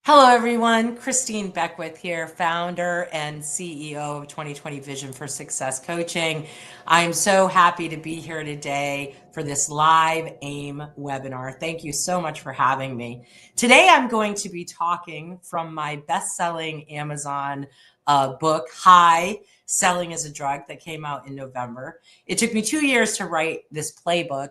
Hello, everyone. Christine Beckwith here, founder and CEO of 2020 Vision for Success Coaching. I'm so happy to be here today for this live AIME webinar. Thank you so much for having me. Today, I'm going to be talking from my best-selling Amazon book, High Selling as a Drug, that came out in November. It took me 2 years to write this playbook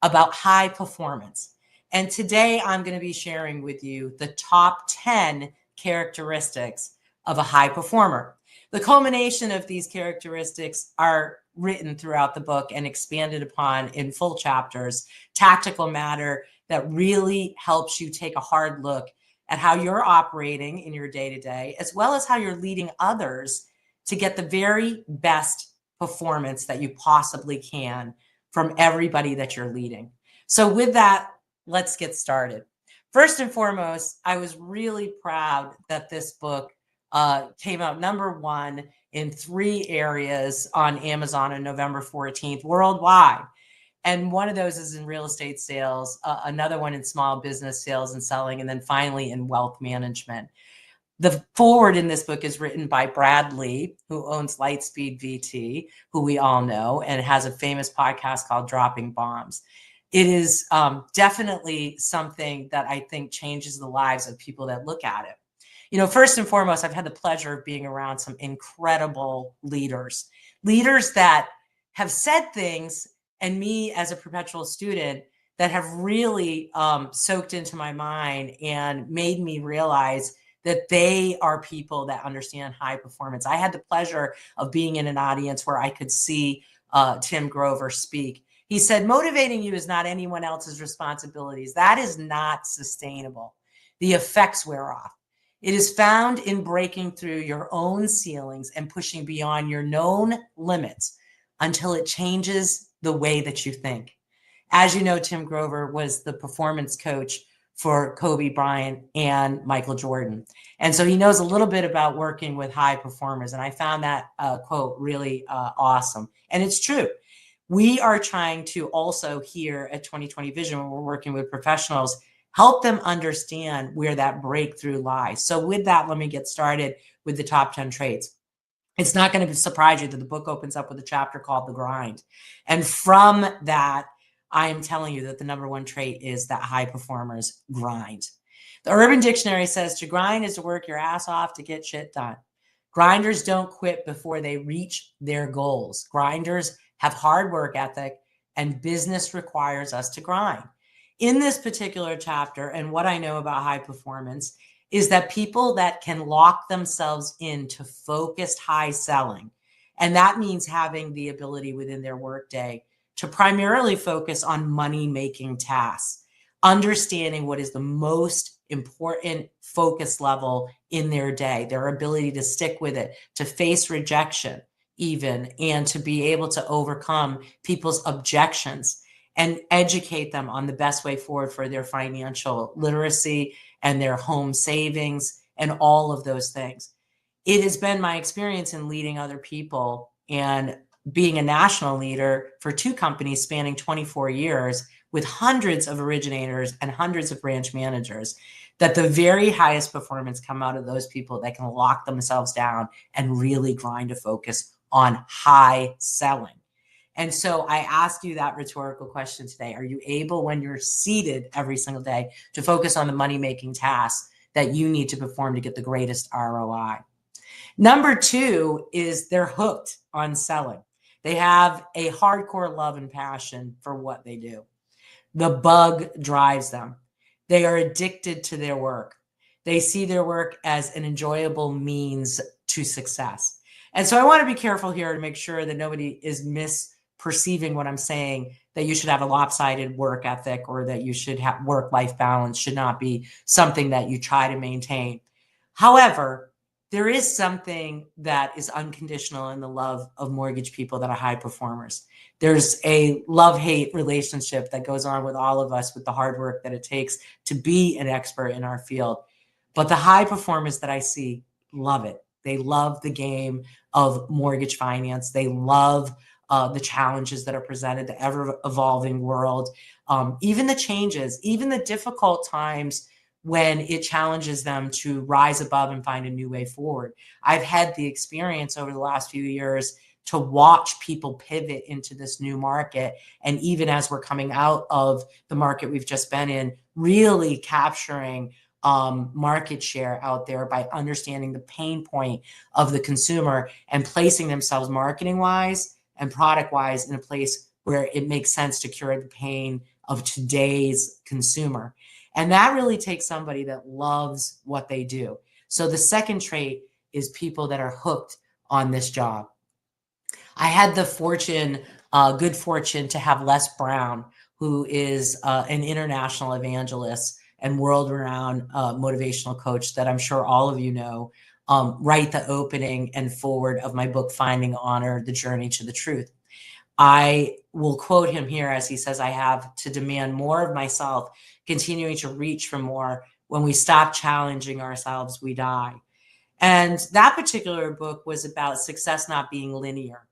about high performance. And today I'm going to be sharing with you the top 10 characteristics of a high performer. The culmination of these characteristics are written throughout the book and expanded upon in full chapters, tactical matter that really helps you take a hard look at how you're operating in your day-to-day, as well as how you're leading others to get the very best performance that you possibly can from everybody that you're leading. So with that, let's get started. First and foremost, I was really proud that this book came out #1 in 3 areas on Amazon on November 14th worldwide. And one of those is in real estate sales, another one in small business sales and selling, and then finally in wealth management. The foreword in this book is written by Brad Lee, who owns Lightspeed VT, who we all know, and has a famous podcast called Dropping Bombs. It is definitely something that I think changes the lives of people that look at it. You know, first and foremost, I've had the pleasure of being around some incredible leaders that have said things, and me as a perpetual student, that have really soaked into my mind and made me realize that they are people that understand high performance. I had the pleasure of being in an audience where I could see Tim Grover speak. He said, motivating you is not anyone else's responsibilities. That is not sustainable. The effects wear off. It is found in breaking through your own ceilings and pushing beyond your known limits until it changes the way that you think. As you know, Tim Grover was the performance coach for Kobe Bryant and Michael Jordan. And so he knows a little bit about working with high performers. And I found that quote really awesome. And it's true. We are trying to also here at 2020 Vision, when we're working with professionals, help them understand where that breakthrough lies. So with that, let me get started with the top 10 traits. It's not going to surprise you that the book opens up with a chapter called The Grind. And from that, I am telling you that the #1 trait is that high performers grind. The Urban Dictionary says to grind is to work your ass off to get shit done. Grinders don't quit before they reach their goals. Grinders have hard work ethic, and business requires us to grind. In this particular chapter, and what I know about high performance is that people that can lock themselves into focused high selling, and that means having the ability within their workday to primarily focus on money-making tasks, understanding what is the most important focus level in their day, their ability to stick with it, to face rejection even, and to be able to overcome people's objections and educate them on the best way forward for their financial literacy and their home savings and all of those things. It has been my experience in leading other people and being a national leader for 2 companies spanning 24 years with hundreds of originators and hundreds of branch managers, that the very highest performance come out of those people that can lock themselves down and really grind to focus on high selling. And so I ask you that rhetorical question today. Are you able, when you're seated every single day, to focus on the money-making tasks that you need to perform to get the greatest ROI? #2 is they're hooked on selling. They have a hardcore love and passion for what they do. The bug drives them. They are addicted to their work. They see their work as an enjoyable means to success. And so I want to be careful here to make sure that nobody is misperceiving what I'm saying, that you should have a lopsided work ethic or that you should have work-life balance should not be something that you try to maintain. However, there is something that is unconditional in the love of mortgage people that are high performers. There's a love-hate relationship that goes on with all of us with the hard work that it takes to be an expert in our field. But the high performers that I see love it. They love the game of mortgage finance. They love the challenges that are presented, the ever-evolving world, even the changes, even the difficult times when it challenges them to rise above and find a new way forward. I've had the experience over the last few years to watch people pivot into this new market. And even as we're coming out of the market we've just been in, really capturing market share out there by understanding the pain point of the consumer and placing themselves marketing wise and product wise in a place where it makes sense to cure the pain of today's consumer. And that really takes somebody that loves what they do. So the second trait is people that are hooked on this job. I had the good fortune to have Les Brown, who is an international evangelist and world-renowned motivational coach that I'm sure all of you know, write the opening and forward of my book, Finding Honor, The Journey to the Truth. I will quote him here as he says, I have to demand more of myself, continuing to reach for more. When we stop challenging ourselves, we die. And that particular book was about success not being linear,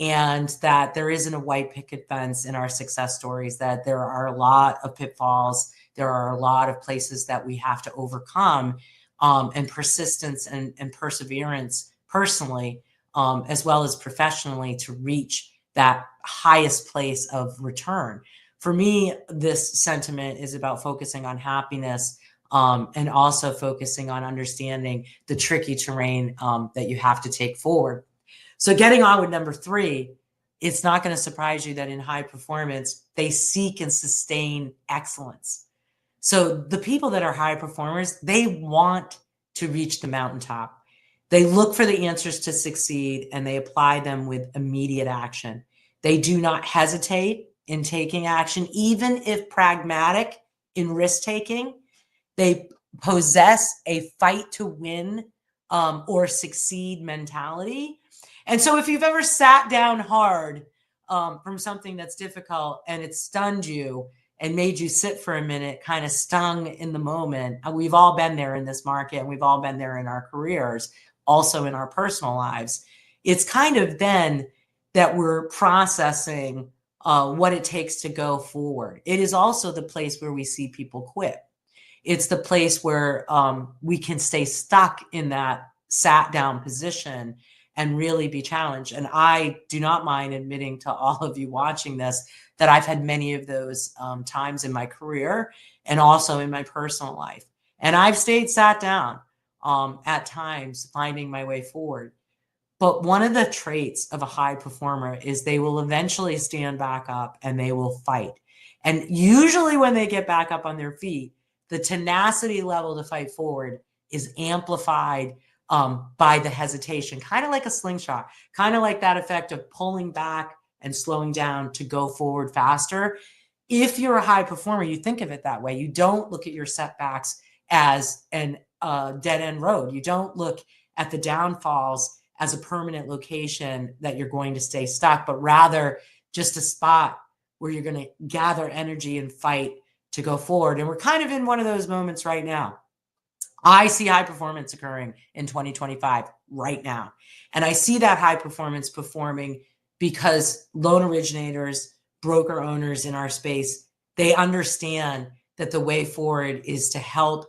and that there isn't a white picket fence in our success stories, that there are a lot of pitfalls. There are a lot of places that we have to overcome, and persistence and perseverance personally, as well as professionally, to reach that highest place of return. For me, this sentiment is about focusing on happiness, and also focusing on understanding the tricky terrain that you have to take forward. So getting on with number 3, it's not going to surprise you that in high performance, they seek and sustain excellence. So the people that are high performers, they want to reach the mountaintop. They look for the answers to succeed and they apply them with immediate action. They do not hesitate in taking action, even if pragmatic in risk-taking. They possess a fight to win or succeed mentality. And so if you've ever sat down hard from something that's difficult and it stunned you and made you sit for a minute, kind of stung in the moment, we've all been there in this market, and we've all been there in our careers, also in our personal lives. It's kind of then that we're processing what it takes to go forward. It is also the place where we see people quit. It's the place where we can stay stuck in that sat down position and really be challenged. And I do not mind admitting to all of you watching this that I've had many of those times in my career and also in my personal life. And I've stayed sat down at times, finding my way forward. But one of the traits of a high performer is they will eventually stand back up and they will fight. And usually when they get back up on their feet, the tenacity level to fight forward is amplified by the hesitation, kind of like a slingshot, kind of like that effect of pulling back and slowing down to go forward faster. If you're a high performer, you think of it that way. You don't look at your setbacks as an dead end road. You don't look at the downfalls as a permanent location that you're going to stay stuck, but rather just a spot where you're going to gather energy and fight to go forward. And we're kind of in one of those moments right now. I see high performance occurring in 2025 right now. And I see that high performance performing because loan originators, broker owners in our space, they understand that the way forward is to help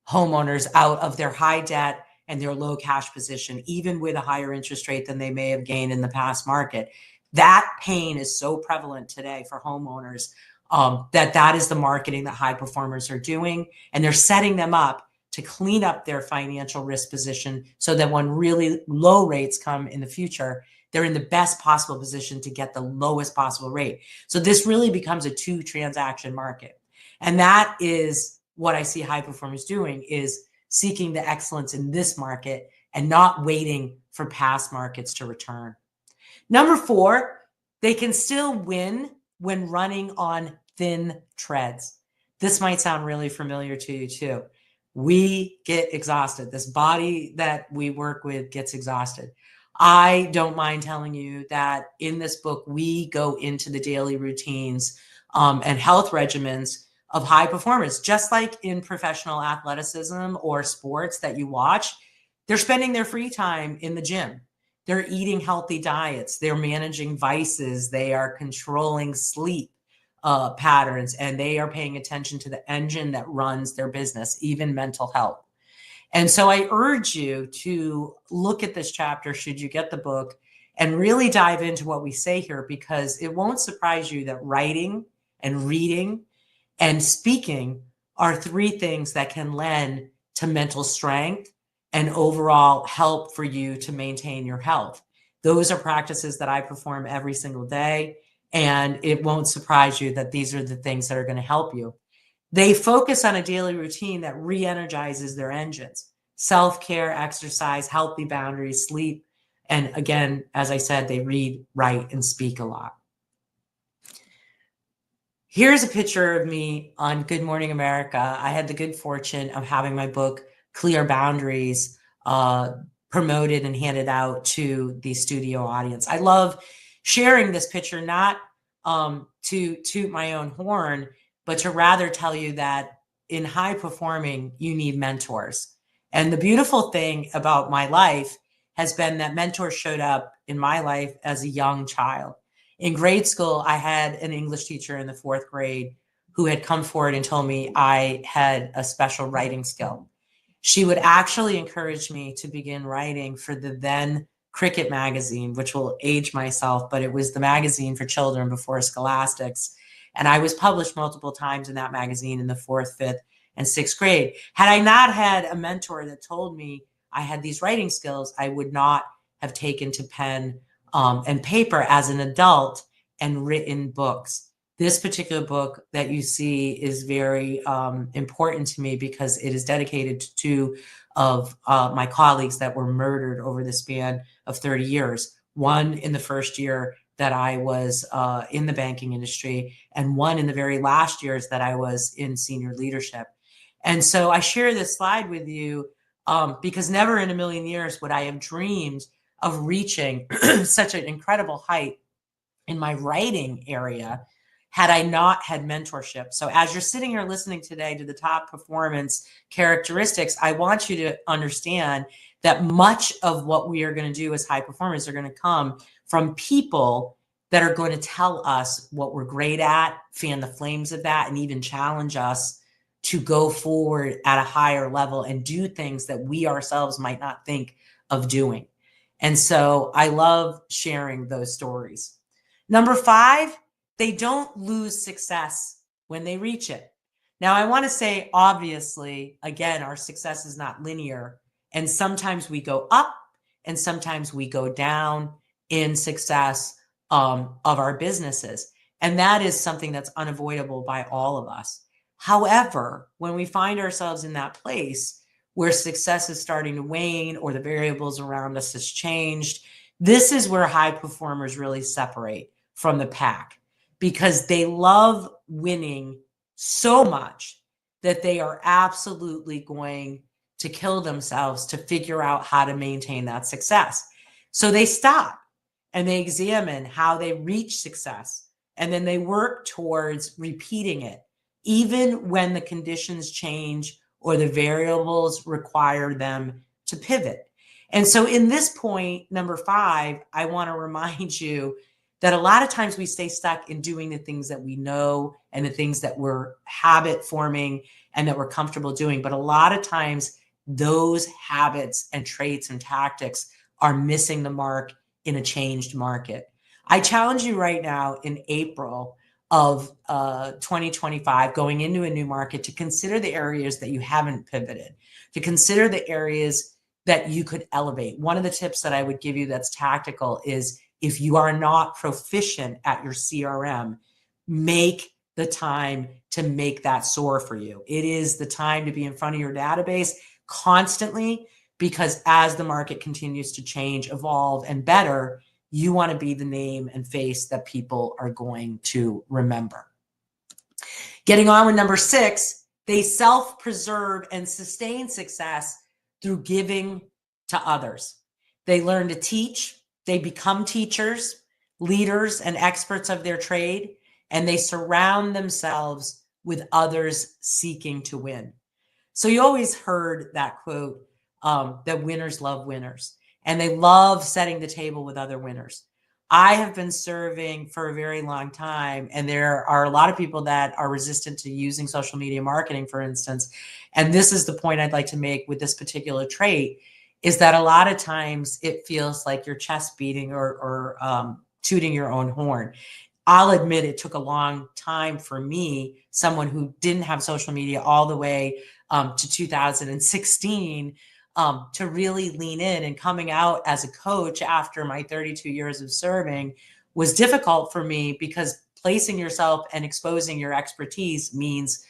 homeowners out of their high debt and their low cash position, even with a higher interest rate than they may have gained in the past market. That pain is so prevalent today for homeowners that is the marketing that high performers are doing. And they're setting them up to clean up their financial risk position so that when really low rates come in the future, they're in the best possible position to get the lowest possible rate. So this really becomes a 2-transaction market. And that is what I see high performers doing, is seeking the excellence in this market and not waiting for past markets to return. Number 4, they can still win when running on thin treads. This might sound really familiar to you too. We get exhausted. This body that we work with gets exhausted. I don't mind telling you that in this book, we go into the daily routines and health regimens of high performers. Just like in professional athleticism or sports that you watch, they're spending their free time in the gym. They're eating healthy diets. They're managing vices. They are controlling sleep. patterns, and they are paying attention to the engine that runs their business, even mental health. And so I urge you to look at this chapter, should you get the book, and really dive into what we say here, because it won't surprise you that writing and reading and speaking are three things that can lend to mental strength and overall help for you to maintain your health. Those are practices that I perform every single day, and it won't surprise you that these are the things that are going to help you. They focus on a daily routine that re-energizes their engines: self-care, exercise, healthy boundaries, sleep. And again, as I said, they read, write, and speak a lot. Here's a picture of me on Good Morning America. I had the good fortune of having my book, Clear Boundaries, promoted and handed out to the studio audience. I love sharing this picture, not to toot my own horn, but to rather tell you that in high performing, you need mentors. And the beautiful thing about my life has been that mentors showed up in my life as a young child. In grade school, I had an English teacher in the 4th grade who had come forward and told me I had a special writing skill. She would actually encourage me to begin writing for the then Cricket magazine, which will age myself, but it was the magazine for children before Scholastics. And I was published multiple times in that magazine in the 4th, 5th, and 6th grade. Had I not had a mentor that told me I had these writing skills, I would not have taken to pen and paper as an adult and written books. This particular book that you see is very important to me because it is dedicated to two of my colleagues that were murdered over the span of 30 years. One in the first year that I was in the banking industry, and one in the very last years that I was in senior leadership. And so I share this slide with you because never in a million years would I have dreamed of reaching such an incredible height in my writing area had I not had mentorship. So as you're sitting here listening today to the top performance characteristics, I want you to understand that much of what we are going to do as high performers are going to come from people that are going to tell us what we're great at, fan the flames of that, and even challenge us to go forward at a higher level and do things that we ourselves might not think of doing. And so I love sharing those stories. Number 5, they don't lose success when they reach it. Now, I want to say, obviously, again, our success is not linear. And sometimes we go up and sometimes we go down in success of our businesses. And that is something that's unavoidable by all of us. However, when we find ourselves in that place where success is starting to wane or the variables around us has changed, this is where high performers really separate from the pack, because they love winning so much that they are absolutely going to kill themselves to figure out how to maintain that success. So they stop and they examine how they reach success, and then they work towards repeating it, even when the conditions change or the variables require them to pivot. And so in this point, number 5, I want to remind you that a lot of times we stay stuck in doing the things that we know and the things that we're habit forming and that we're comfortable doing. But a lot of times those habits and traits and tactics are missing the mark in a changed market. I challenge you right now in April of 2025, going into a new market, to consider the areas that you haven't pivoted, to consider the areas that you could elevate. One of the tips that I would give you that's tactical is, if you are not proficient at your CRM, make the time to make that soar for you. It is the time to be in front of your database constantly, because as the market continues to change, evolve, and better, you want to be the name and face that people are going to remember. Getting on with number 6, they self-preserve and sustain success through giving to others. They learn to teach. They become teachers, leaders, and experts of their trade, and they surround themselves with others seeking to win. So you always heard that quote, that winners love winners, and they love setting the table with other winners. I have been serving for a very long time, and there are a lot of people that are resistant to using social media marketing, for instance. And this is the point I'd like to make with this particular trait, is that a lot of times it feels like you're chest beating or tooting your own horn. I'll admit it took a long time for me, someone who didn't have social media all the way to 2016, to really lean in. And coming out as a coach after my 32 years of serving was difficult for me, because placing yourself and exposing your expertise means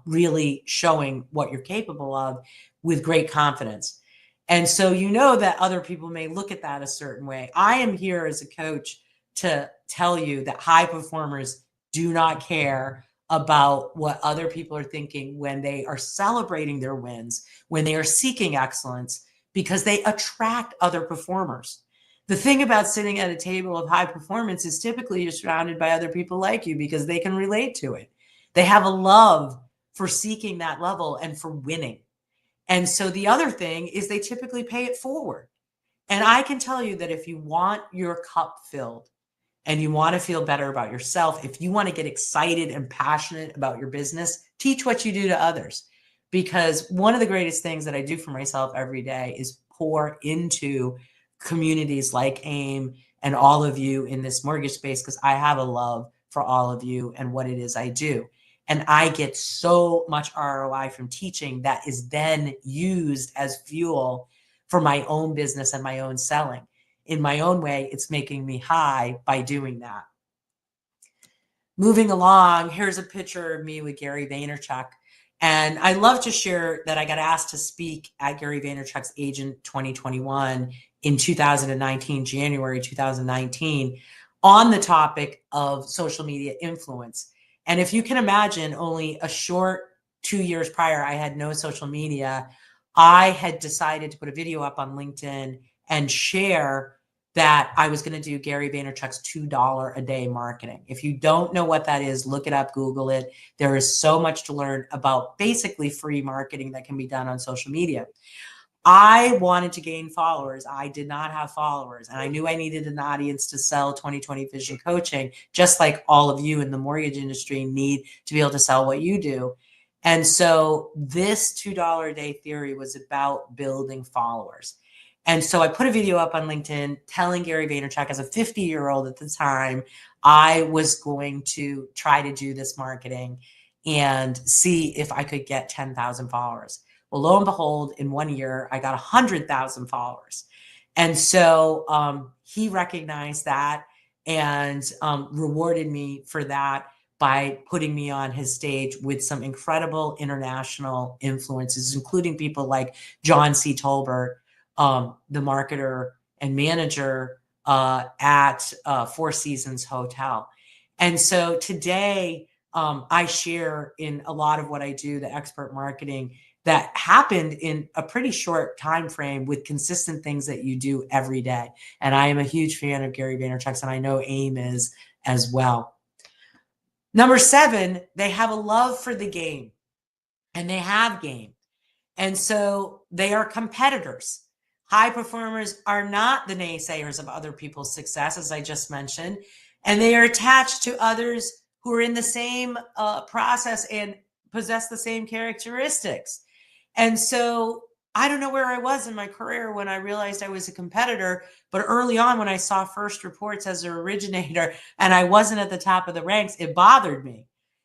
really showing what you're capable of with great confidence. And so, you know, that other people may look at that a certain way. I am here as a coach to tell you that high performers do not care about what other people are thinking when they are celebrating their wins, when they are seeking excellence, because they attract other performers. The thing about sitting at a table of high performance is typically you're surrounded by other people like you because they can relate to it. They have a love for seeking that level and for winning. And so the other thing is they typically pay it forward. And I can tell you that if you want your cup filled, and you want to feel better about yourself, if you want to get excited and passionate about your business, teach what you do to others. Because one of the greatest things that I do for myself every day is pour into communities like AIME and all of you in this mortgage space, because I have a love for all of you and what it is I do. And I get so much ROI from teaching that is then used as fuel for my own business and my own selling. In my own way, it's making me high by doing that. Moving along, here's a picture of me with Gary Vaynerchuk. And I love to share that I got asked to speak at Gary Vaynerchuk's Agent 2021 in 2019, January 2019, on the topic of social media influence. And if you can imagine, only a short 2 years prior, I had no social media. I had decided to put a video up on LinkedIn and share that I was going to do Gary Vaynerchuk's $2 a day marketing. If you don't know what that is, look it up, Google it. There is so much to learn about basically free marketing that can be done on social media. I wanted to gain followers. I did not have followers, and I knew I needed an audience to sell 2020 vision coaching, just like all of you in the mortgage industry need to be able to sell what you do. And so this $2 a day theory was about building followers. And so I put a video up on LinkedIn telling Gary Vaynerchuk, as a 50-year-old at the time, I was going to try to do this marketing and see if I could get 10,000 followers. Well, lo and behold, in 1 year, I got 100,000 followers. And so he recognized that and rewarded me for that by putting me on his stage with some incredible international influences, including people like John C. Tolbert, the marketer and manager at Four Seasons Hotel. And so today, I share in a lot of what I do, the expert marketing that happened in a pretty short time frame with consistent things that you do every day. And I am a huge fan of Gary Vaynerchuk's, and I know AIME is as well. Number 7, they have a love for the game, and they have game. And so they are competitors. High performers are not the naysayers of other people's success, as I just mentioned, and they are attached to others who are in the same process and possess the same characteristics. And so I don't know where I was in my career when I realized I was a competitor, but early on when I saw first reports as an originator and I wasn't at the top of the ranks, it bothered me.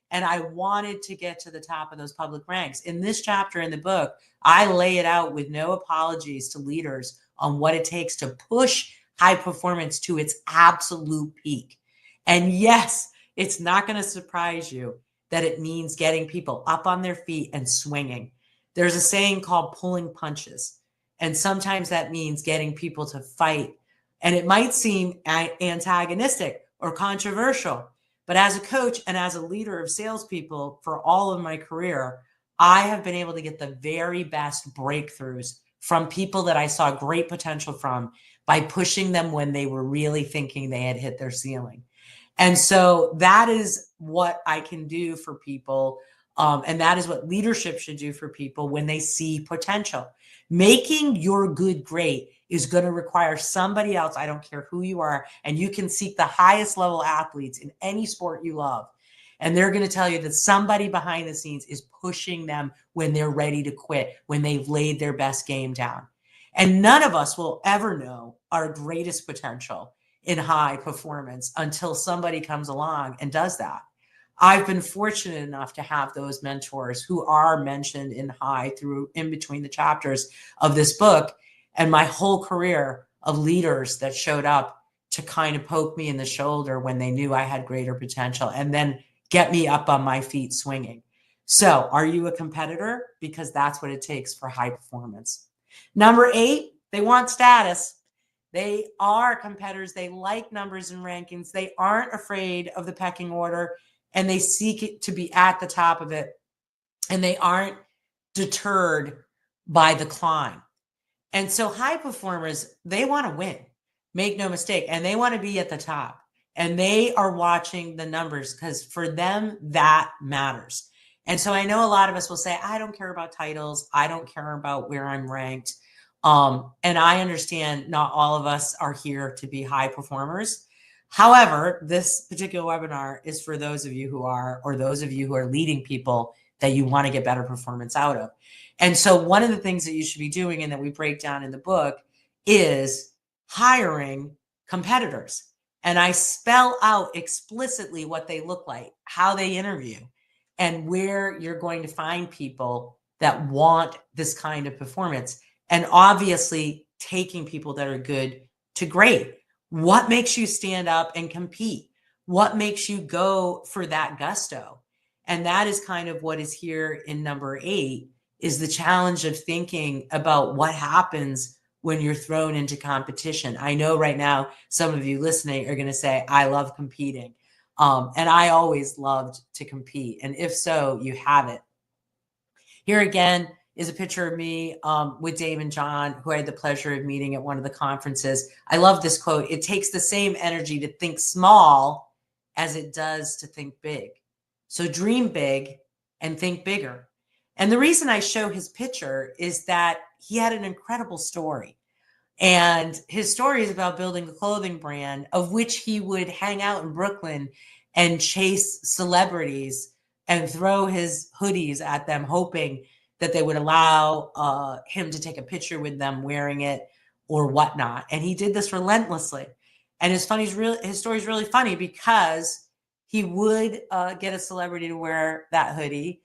And I wanted to get to the top of those public ranks. In this chapter in the book, I lay it out with no apologies to leaders on what it takes to push high performance to its absolute peak. And yes, it's not going to surprise you that it means getting people up on their feet and swinging. There's a saying called pulling punches. And sometimes that means getting people to fight. And it might seem antagonistic or controversial, but as a coach and as a leader of salespeople for all of my career, I have been able to get the very best breakthroughs from people that I saw great potential from by pushing them when they were really thinking they had hit their ceiling. And so that is what I can do for people. And that is what leadership should do for people when they see potential. Making your good great is going to require somebody else. I don't care who you are. And you can seek the highest level athletes in any sport you love. And they're going to tell you that somebody behind the scenes is pushing them when they're ready to quit, when they've laid their best game down. And none of us will ever know our greatest potential in high performance until somebody comes along and does that. I've been fortunate enough to have those mentors who are mentioned in high through in between the chapters of this book, and my whole career of leaders that showed up to kind of poke me in the shoulder when they knew I had greater potential and then get me up on my feet swinging. So are you a competitor? Because that's what it takes for high performance. Number 8, they want status. They are competitors. They like numbers and rankings. They aren't afraid of the pecking order, and they seek it to be at the top of it. And they aren't deterred by the climb. And so high performers, they want to win, make no mistake, and they want to be at the top. And they are watching the numbers because for them, that matters. And so I know a lot of us will say, I don't care about titles. I don't care about where I'm ranked. And I understand not all of us are here to be high performers. However, this particular webinar is for those of you who are, or those of you who are leading people that you want to get better performance out of. And so one of the things that you should be doing and that we break down in the book is hiring competitors. And I spell out explicitly what they look like, how they interview, and where you're going to find people that want this kind of performance. And obviously taking people that are good to great. What makes you stand up and compete? What makes you go for that gusto? And that is kind of what is here in number 8, is the challenge of thinking about what happens when you're thrown into competition. I know right now, some of you listening are going to say, I love competing. And I always loved to compete. And if so, you have it. Here again is a picture of me with Dave and John, who I had the pleasure of meeting at one of the conferences. I love this quote. It takes the same energy to think small as it does to think big. So dream big and think bigger. And the reason I show his picture is that he had an incredible story. And his story is about building a clothing brand of which he would hang out in Brooklyn and chase celebrities and throw his hoodies at them, hoping that they would allow him to take a picture with them wearing it or whatnot. And he did this relentlessly. And his story is really funny because he would get a celebrity to wear that hoodie.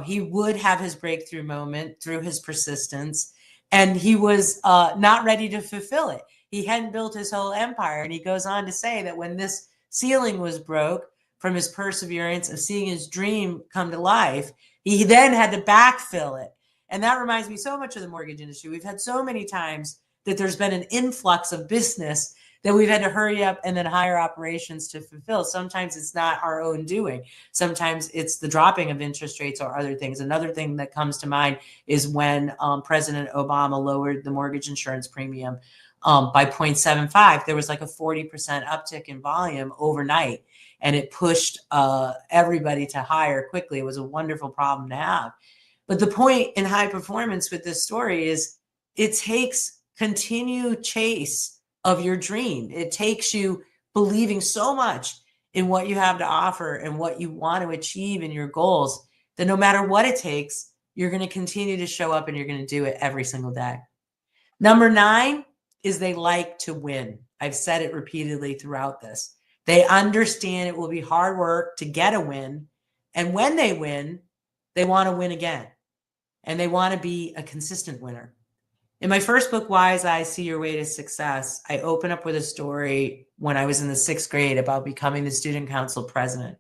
He would have his breakthrough moment through his persistence, and he was not ready to fulfill it. He hadn't built his whole empire. And he goes on to say that when this ceiling was broke from his perseverance of seeing his dream come to life, he then had to backfill it. And that reminds me so much of the mortgage industry. We've had so many times that there's been an influx of business that we've had to hurry up and then hire operations to fulfill. Sometimes it's not our own doing. Sometimes it's the dropping of interest rates or other things. Another thing that comes to mind is when President Obama lowered the mortgage insurance premium by 0.75. There was like a 40% uptick in volume overnight, and it pushed everybody to hire quickly. It was a wonderful problem to have. But the point in high performance with this story is it takes continued chase of your dream. It takes you believing so much in what you have to offer and what you want to achieve in your goals that no matter what it takes, you're going to continue to show up and you're going to do it every single day. Number 9 is they like to win. I've said it repeatedly throughout this. They understand it will be hard work to get a win. And when they win, they want to win again. And they want to be a consistent winner. In my first book, Wise Eyes, See Your Way to Success, I open up with a story when I was in the 6th grade about becoming the student council president.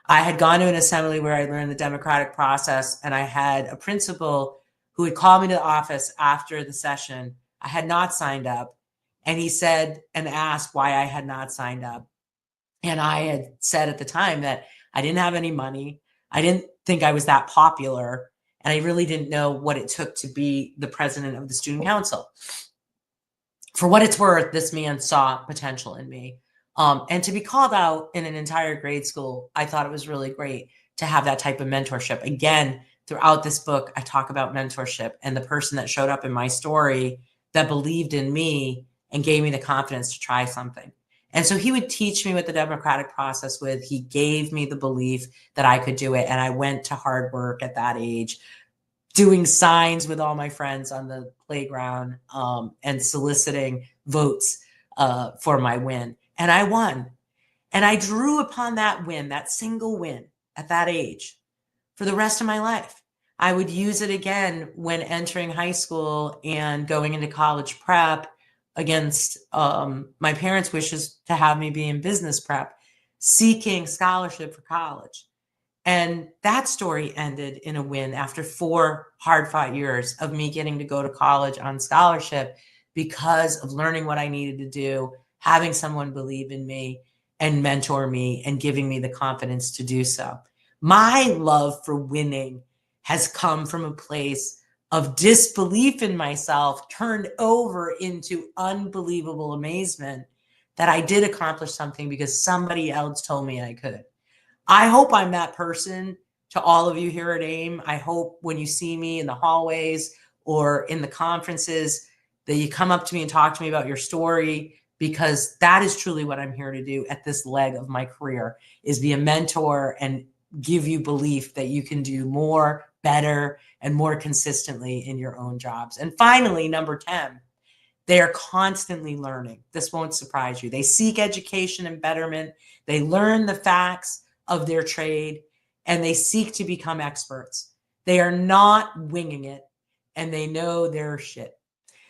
I had gone to an assembly where I learned the democratic process, and I had a principal who had called me to the office after the session. I had not signed up, and he said and asked why I had not signed up. And I had said at the time that I didn't have any money. I didn't think I was that popular. And I really didn't know what it took to be the president of the student council. For what it's worth, this man saw potential in me. And to be called out in an entire grade school, I thought it was really great to have that type of mentorship. Again, throughout this book, I talk about mentorship, and the person that showed up in my story that believed in me and gave me the confidence to try something. And so he would teach me what the democratic process was. He gave me the belief that I could do it. And I went to hard work at that age, doing signs with all my friends on the playground, and soliciting votes for my win. And I won. And I drew upon that win, that single win at that age, for the rest of my life. I would use it again when entering high school and going into college prep against my parents' wishes to have me be in business prep, seeking scholarship for college. And that story ended in a win after 4 hard-fought years of me getting to go to college on scholarship because of learning what I needed to do, having someone believe in me and mentor me and giving me the confidence to do so. My love for winning has come from a place of disbelief in myself turned over into unbelievable amazement that I did accomplish something because somebody else told me I could. I hope I'm that person to all of you here at AIME. I hope when you see me in the hallways or in the conferences that you come up to me and talk to me about your story, because that is truly what I'm here to do at this leg of my career, is be a mentor and give you belief that you can do more, better, and more consistently in your own jobs. And finally, number 10, they are constantly learning. This won't surprise you. They seek education and betterment. They learn the facts of their trade, and they seek to become experts. They are not winging it, and they know their shit.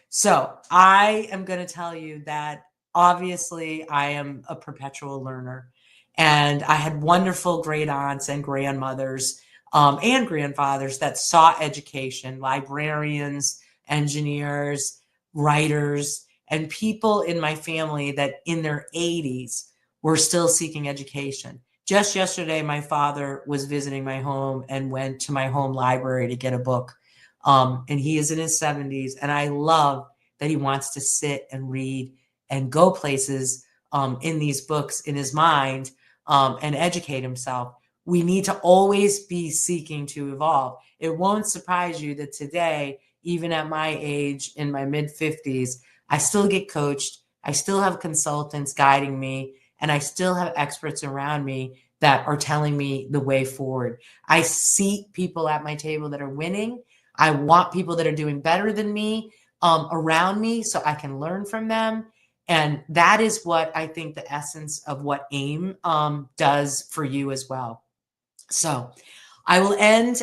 So I am going to tell you that obviously I am a perpetual learner, and I had wonderful great aunts and grandmothers and grandfathers that sought education, librarians, engineers, writers, and people in my family that in their 80s were still seeking education. Just yesterday, my father was visiting my home and went to my home library to get a book. And he is in his 70s. And I love that he wants to sit and read and go places in these books in his mind, and educate himself. We need to always be seeking to evolve. It won't surprise you that today, even at my age, in my mid 50s, I still get coached. I still have consultants guiding me, and I still have experts around me that are telling me the way forward. I seek people at my table that are winning. I want people that are doing better than me around me so I can learn from them. And that is what I think the essence of what AIME does for you as well. So I will end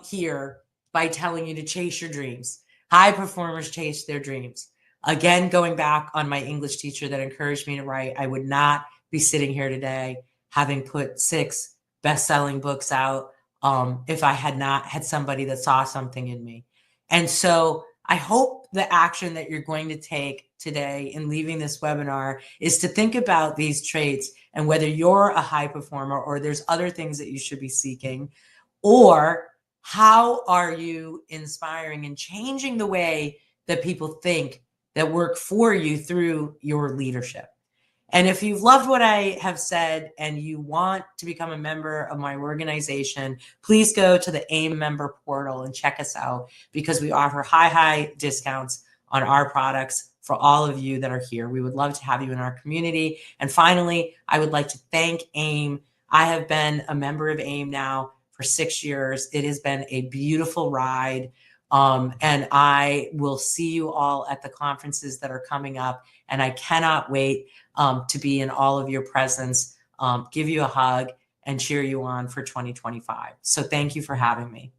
here by telling you to chase your dreams. High performers chase their dreams. Again, going back on my English teacher that encouraged me to write, I would not be sitting here today having put 6 best-selling books out if I had not had somebody that saw something in me. And so I hope the action that you're going to take today in leaving this webinar is to think about these traits and whether you're a high performer or there's other things that you should be seeking, or how are you inspiring and changing the way that people think that work for you through your leadership. And if you've loved what I have said and you want to become a member of my organization, please go to the AIME member portal and check us out, because we offer high discounts on our products for all of you that are here. We would love to have you in our community. And finally, I would like to thank AIME. I have been a member of AIME now for 6 years. It has been a beautiful ride. And I will see you all at the conferences that are coming up. And I cannot wait to be in all of your presence, give you a hug, and cheer you on for 2025. So thank you for having me.